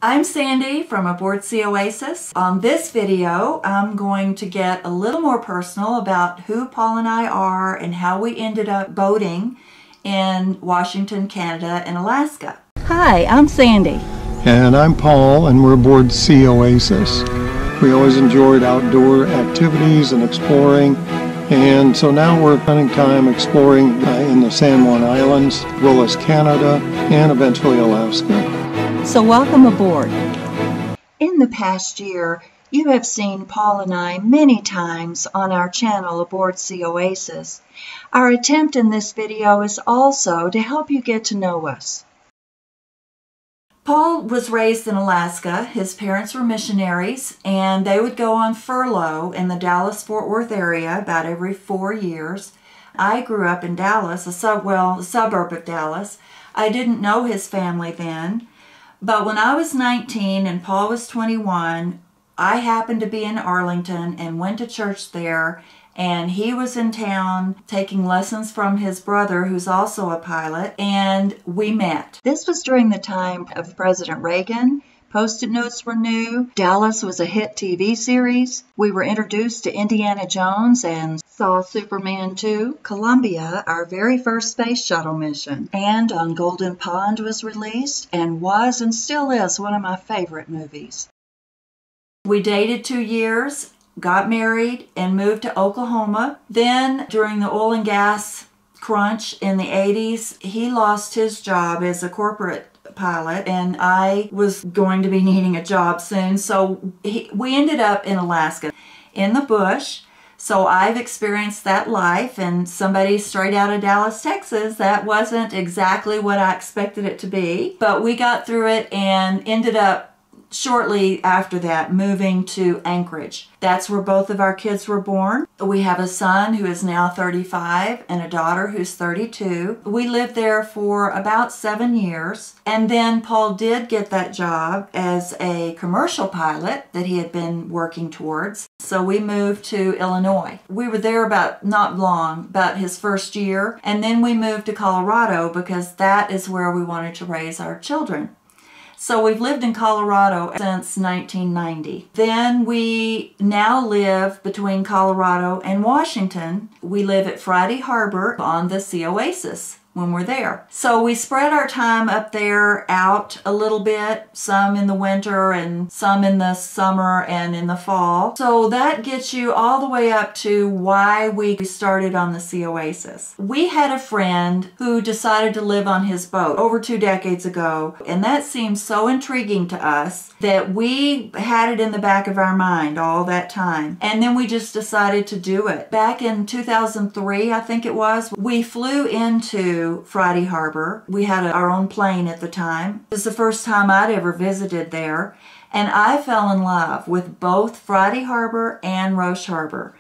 I'm Sandy from Aboard Sea Oasis. On this video, I'm going to get a little more personal about who Paul and I are and how we ended up boating in Washington, Canada, and Alaska. Hi, I'm Sandy. And I'm Paul, and we're aboard Sea Oasis. We always enjoyed outdoor activities and exploring, and so now we're spending time exploring in the San Juan Islands, as well as Canada, and eventually Alaska. So welcome aboard. In the past year, you have seen Paul and I many times on our channel Aboard Sea Oasis. Our attempt in this video is also to help you get to know us. Paul was raised in Alaska. His parents were missionaries, and they would go on furlough in the Dallas-Fort Worth area about every 4 years. I grew up in Dallas, a suburb of Dallas. I didn't know his family then. But when I was 19 and Paul was 21, I happened to be in Arlington and went to church there, and he was in town taking lessons from his brother, who's also a pilot, and we met. This was during the time of President Reagan. Post-it notes were new. Dallas was a hit TV series. We were introduced to Indiana Jones and saw Superman 2. Columbia, our very first space shuttle mission. And on Golden Pond was released and was and still is one of my favorite movies. We dated 2 years, got married, and moved to Oklahoma. Then, during the oil and gas crunch in the 80s, he lost his job as a corporate pilot, and I was going to be needing a job soon, so we ended up in Alaska, in the bush. So I've experienced that life, and somebody straight out of Dallas, Texas, that wasn't exactly what I expected it to be, but we got through it and ended up shortly after that moving to Anchorage. That's where both of our kids were born. We have a son who is now 35 and a daughter who's 32. We lived there for about 7 years, and then Paul did get that job as a commercial pilot that he had been working towards. So we moved to Illinois. We were there not long, about his first year, and then we moved to Colorado because that is where we wanted to raise our children. So we've lived in Colorado since 1990. Then we now live between Colorado and Washington. We live at Friday Harbor on the Sea Oasis when we're there. So we spread our time up there out a little bit, some in the winter and some in the summer and in the fall. So that gets you all the way up to why we started on the Sea Oasis. We had a friend who decided to live on his boat over 2 decades ago, and that seemed so intriguing to us that we had it in the back of our mind all that time. And then we just decided to do it. Back in 2003, I think it was, we flew into Friday Harbor. We had our own plane at the time. It was the first time I'd ever visited there, and I fell in love with both Friday Harbor and Roche Harbor.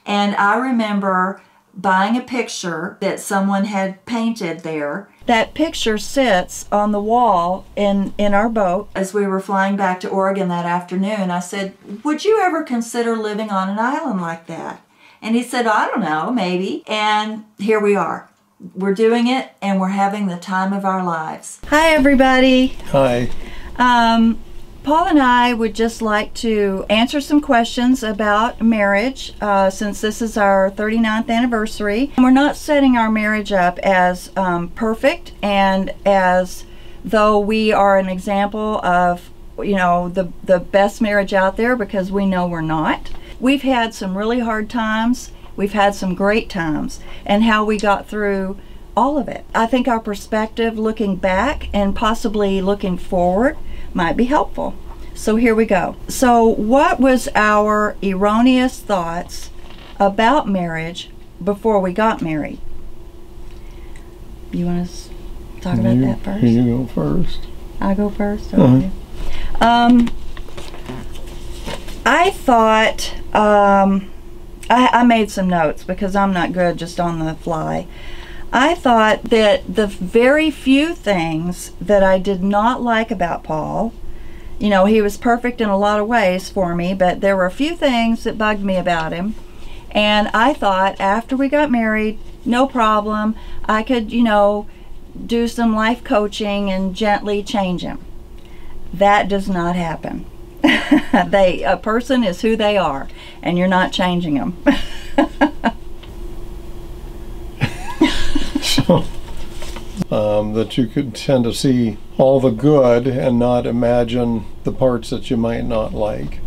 And I remember buying a picture that someone had painted there. That picture sits on the wall in our boat. As we were flying back to Oregon that afternoon, I said, "Would you ever consider living on an island like that?" And he said, "I don't know, maybe." And here we are. We're doing it, and we're having the time of our lives. Hi, everybody. Hi. Paul and I would just like to answer some questions about marriage since this is our 39th anniversary. We're not setting our marriage up as perfect and as though we are an example of, you know, the best marriage out there, because we know we're not. We've had some really hard times. We've had some great times, and how we got through all of it. I think our perspective looking back and possibly looking forward might be helpful. So here we go. So what was our erroneous thoughts about marriage before we got married? You want to talk about that first? You go first. I go first? Okay. I thought... I made some notes because I'm not good just on the fly. I thought that the very few things that I did not like about Paul, you know, he was perfect in a lot of ways for me, but there were a few things that bugged me about him. And I thought after we got married, no problem, I could, you know, do some life coaching and gently change him. That does not happen. A person is who they are, and you're not changing them. So, that you could tend to see all the good and not imagine the parts that you might not like.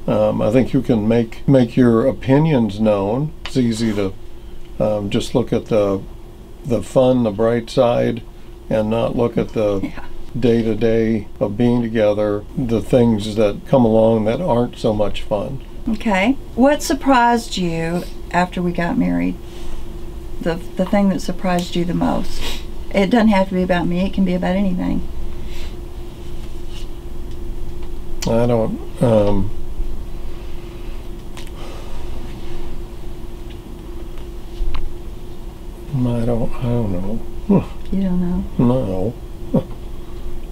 I think you can make your opinions known. It's easy to just look at the fun, the bright side, and not look at the day-to-day of being together, the things that come along that aren't so much fun. Okay. What surprised you after we got married? The thing that surprised you the most? It doesn't have to be about me. It can be about anything. I don't know. You don't know? No.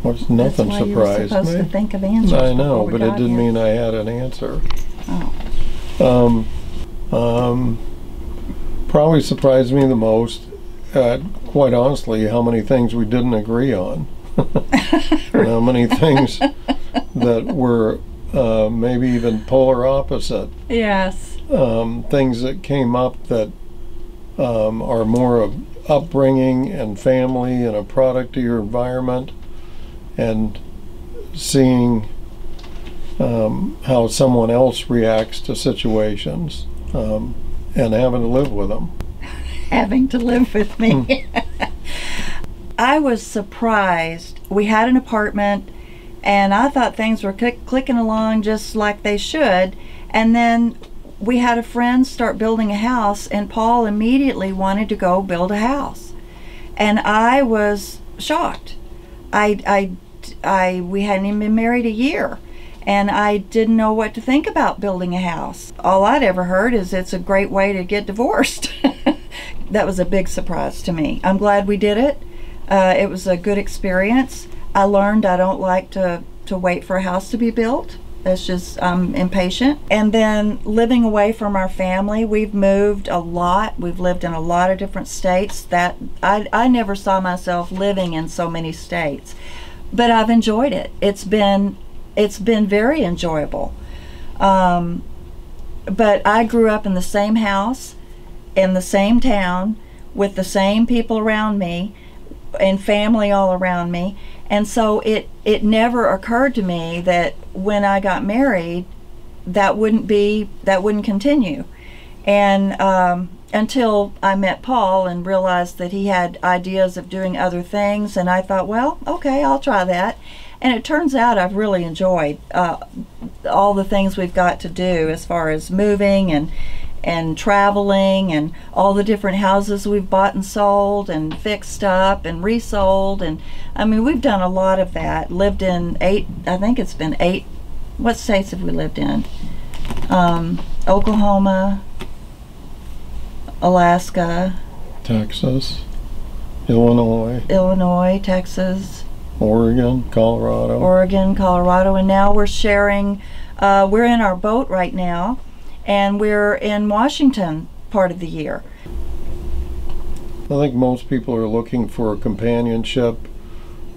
What's nothing That's why surprised you were supposed me. to think of answers. I know, before we but it got didn't here. mean I had an answer. Oh. Probably surprised me the most, quite honestly, how many things we didn't agree on. And how many things that were maybe even polar opposite. Yes. Things that came up that are more of upbringing and family and a product of your environment, and seeing how someone else reacts to situations, and having to live with them. Having to live with me. I was surprised. We had an apartment, and I thought things were clicking along just like they should, and then we had a friend start building a house, and Paul immediately wanted to go build a house, and I was shocked. We hadn't even been married a year, and I didn't know what to think about building a house. All I'd ever heard is it's a great way to get divorced. That was a big surprise to me. I'm glad we did it. It was a good experience. I learned I don't like to wait for a house to be built. That's just, I'm impatient. And then living away from our family, we've moved a lot. We've lived in a lot of different states. That I never saw myself living in so many states, but I've enjoyed it. It's been very enjoyable. But I grew up in the same house, in the same town, with the same people around me, and family all around me. And so it never occurred to me that when I got married, that wouldn't continue. And until I met Paul and realized that he had ideas of doing other things, and I thought, well, okay, I'll try that. And it turns out I've really enjoyed all the things we've got to do as far as moving and traveling, and all the different houses we've bought and sold and fixed up and resold. And I mean, we've done a lot of that. Lived in I think it's been 8, what states have we lived in? Oklahoma, Alaska, Texas, Illinois, Texas, Oregon, Colorado, and now we're sharing, we're in our boat right now, and we're in Washington part of the year. I think most people are looking for a companionship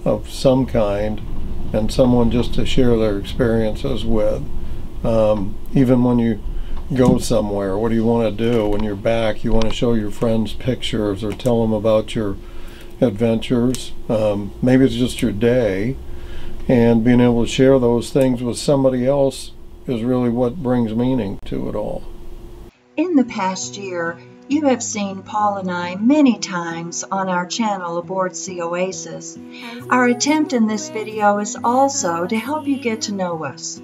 of some kind, and someone just to share their experiences with. Even when you go somewhere, what do you want to do when you're back? You want to show your friends pictures or tell them about your adventures. Maybe it's just your day, and being able to share those things with somebody else is really what brings meaning to it all. In the past year, you have seen Paul and I many times on our channel aboard Oasis. Our attempt in this video is also to help you get to know us.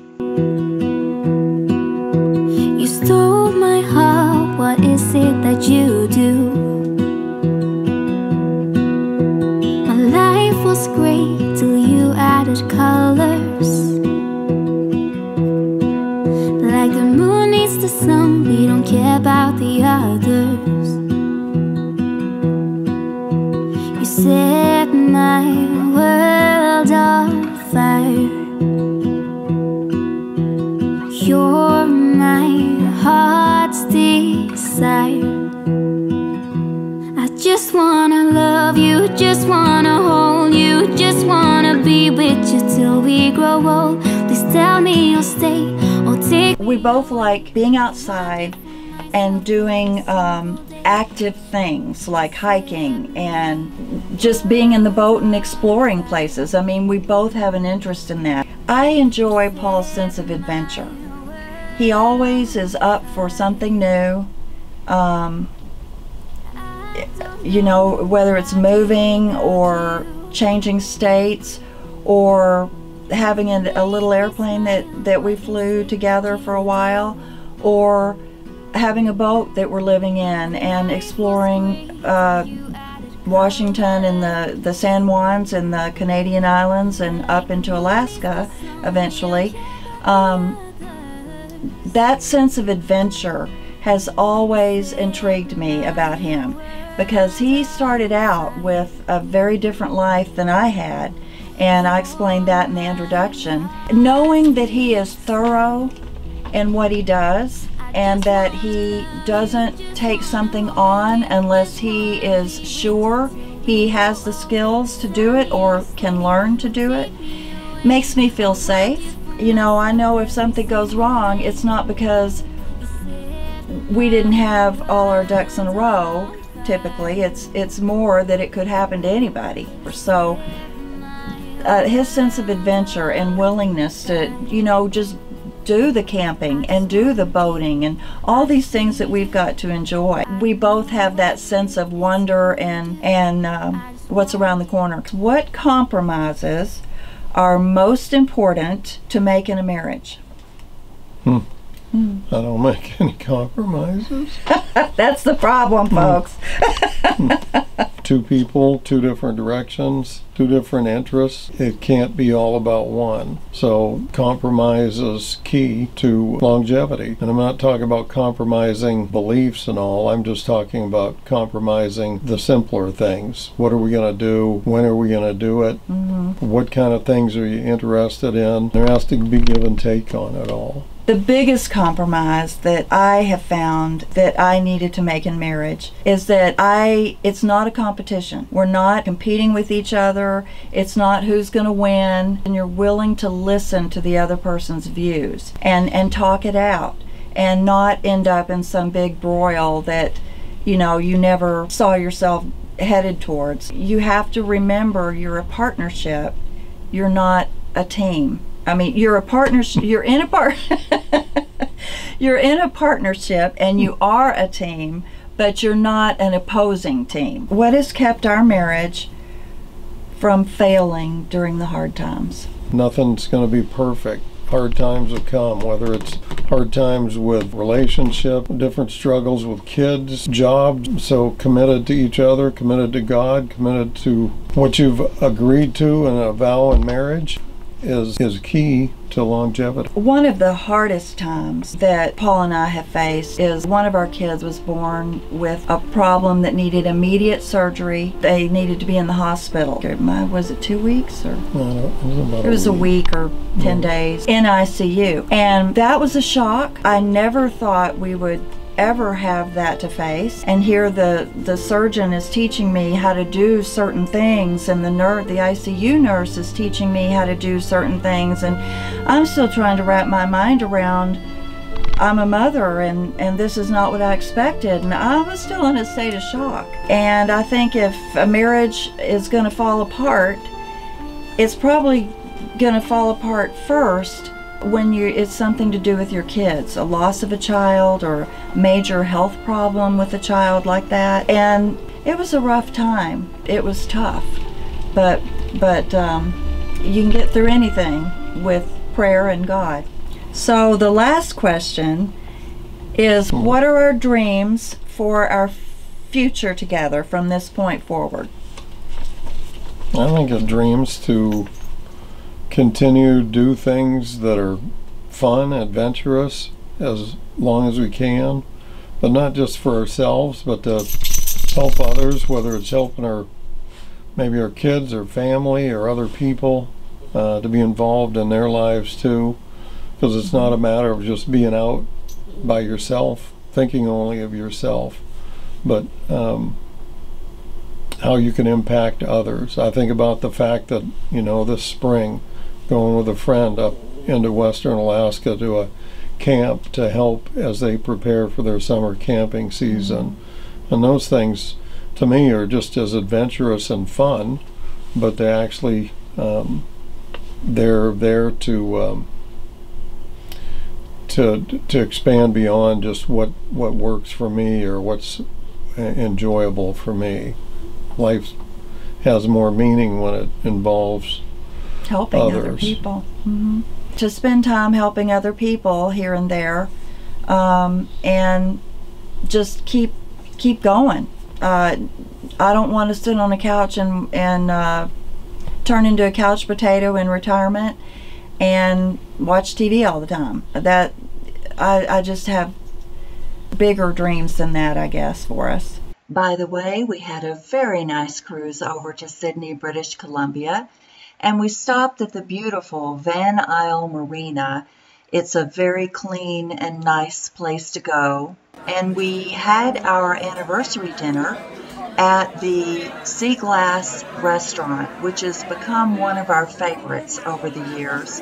You stole my heart, what is it that you do? My life was great till you added colors. Like the moon needs the sun, we don't care about the others. You set my world on fire. You're my heart's desire. I just wanna love you, just wanna hold you, just wanna be with you till we grow old. Please tell me you'll stay or take. We both like being outside and doing active things like hiking and just being in the boat and exploring places. I mean, we both have an interest in that. I enjoy Paul's sense of adventure. He always is up for something new. You know, whether it's moving or changing states or having a little airplane that we flew together for a while, or having a boat that we're living in and exploring Washington and the San Juans and the Canadian islands and up into Alaska eventually. That sense of adventure has always intrigued me about him, because he started out with a very different life than I had, and I explained that in the introduction. Knowing that he is thorough in what he does, and that he doesn't take something on unless he is sure he has the skills to do it or can learn to do it, makes me feel safe. You know, I know if something goes wrong, it's not because we didn't have all our ducks in a row. Typically, it's more that it could happen to anybody. So his sense of adventure and willingness to, you know, just do the camping and do the boating and all these things that we've got to enjoy. We both have that sense of wonder and what's around the corner. What compromises are most important to make in a marriage? I don't make any compromises. That's the problem, folks. Two people, two different directions, two different interests. It can't be all about one. So compromise is key to longevity. And I'm not talking about compromising beliefs and all. I'm just talking about compromising the simpler things. What are we going to do? When are we going to do it? What kind of things are you interested in? There has to be give and take on it all. The biggest compromise that I have found that I needed to make in marriage is that it's not a competition. We're not competing with each other. It's not who's going to win. And you're willing to listen to the other person's views and talk it out and not end up in some big broil that, you know, you never saw yourself headed towards. You have to remember you're a partnership. You're not a team. I mean, you're a partnership. You're in a partnership, and you are a team, but you're not an opposing team. What has kept our marriage from failing during the hard times? Nothing's going to be perfect. Hard times will come, whether it's hard times with relationship, different struggles with kids, jobs. So committed to each other, committed to God, committed to what you've agreed to in a vow in marriage is key to longevity. One of the hardest times that Paul and I have faced is one of our kids was born with a problem that needed immediate surgery. They needed to be in the hospital. Was it 2 weeks or? It was a week or 10 days in ICU. And that was a shock. I never thought we would ever have that to face, and here the surgeon is teaching me how to do certain things, and the ICU nurse is teaching me how to do certain things, and I'm still trying to wrap my mind around I'm a mother and this is not what I expected, and I was still in a state of shock. And I think if a marriage is going to fall apart, it's probably going to fall apart first when it's something to do with your kids, a loss of a child or major health problem with a child like that. And it was a rough time. It was tough, but you can get through anything with prayer and God. So the last question is, what are our dreams for our future together from this point forward? I think of dreams to continue to do things that are fun, adventurous, as long as we can, but not just for ourselves, but to help others, whether it's helping maybe our kids or family or other people, to be involved in their lives too, because it's not a matter of just being out by yourself, thinking only of yourself, but how you can impact others. I think about the fact that, this spring going with a friend up into western Alaska to a camp to help as they prepare for their summer camping season. And those things to me are just as adventurous and fun, but they actually they're there to expand beyond just what works for me or what's enjoyable for me. Life has more meaning when it involves helping others. Other people. To spend time helping other people here and there, and just keep going. I don't want to sit on a couch and turn into a couch potato in retirement and watch TV all the time. That I just have bigger dreams than that, I guess, for us. By the way, we had a very nice cruise over to Sydney, British Columbia, and we stopped at the beautiful Van Isle Marina. It's a very clean and nice place to go. And we had our anniversary dinner at the Sea Glass restaurant, which has become one of our favorites over the years.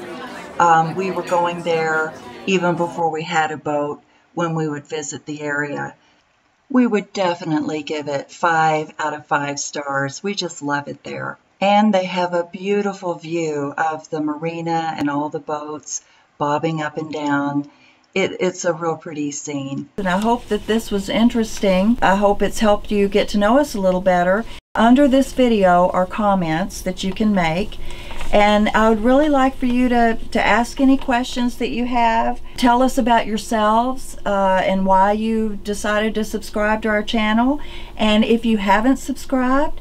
We were going there even before we had a boat when we would visit the area. We would definitely give it 5 out of 5 stars. We just love it there. And they have a beautiful view of the marina and all the boats bobbing up and down. It's a real pretty scene. And I hope that this was interesting. I hope it's helped you get to know us a little better. Under this video are comments that you can make. And I would really like for you to ask any questions that you have. Tell us about yourselves and why you decided to subscribe to our channel. And if you haven't subscribed,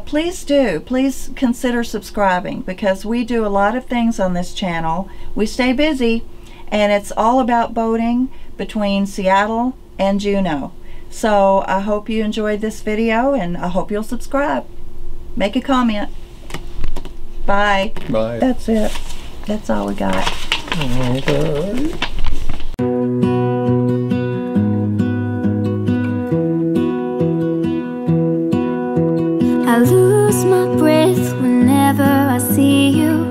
please do. Please consider subscribing, because we do a lot of things on this channel. We stay busy, and it's all about boating between Seattle and Juneau. So I hope you enjoyed this video, and I hope you'll subscribe. Make a comment. Bye. Bye. That's it. That's all we got. Okay. I lose my breath whenever I see you.